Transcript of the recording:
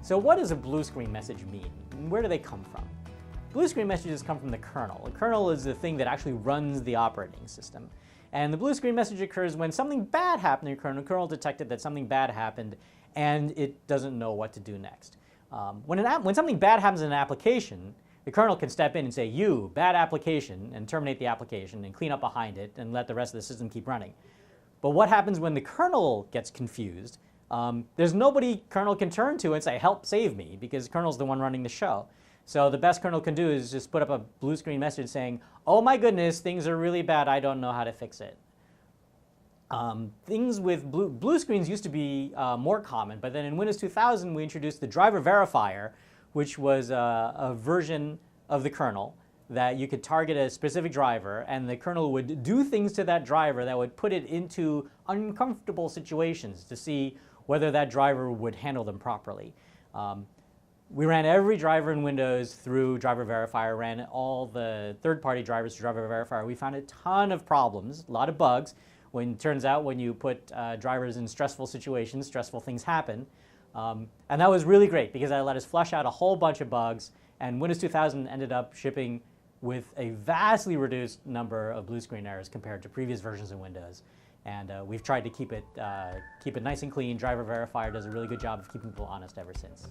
So what does a blue screen message mean? And where do they come from? Blue screen messages come from the kernel. The kernel is the thing that actually runs the operating system. And the blue screen message occurs when something bad happened in your kernel. The kernel detected that something bad happened, and it doesn't know what to do next. When something bad happens in an application, the kernel can step in and say, "You, bad application," and terminate the application and clean up behind it and let the rest of the system keep running. But what happens when the kernel gets confused? There's nobody kernel can turn to and say, "Help, save me," because kernel's the one running the show. So the best kernel can do is just put up a blue screen message saying, "Oh my goodness, things are really bad. I don't know how to fix it." Things with blue screens used to be more common, but then in Windows 2000 we introduced the driver verifier, which was a version of the kernel that you could target a specific driver, and the kernel would do things to that driver that would put it into uncomfortable situations to see whether that driver would handle them properly. We ran every driver in Windows through driver verifier, ran all the third-party drivers through driver verifier. We found a ton of problems, a lot of bugs. When it turns out when you put drivers in stressful situations, stressful things happen. And that was really great because that let us flush out a whole bunch of bugs, and Windows 2000 ended up shipping with a vastly reduced number of blue screen errors compared to previous versions of Windows. And we've tried to keep it nice and clean. Driver verifier does a really good job of keeping people honest ever since.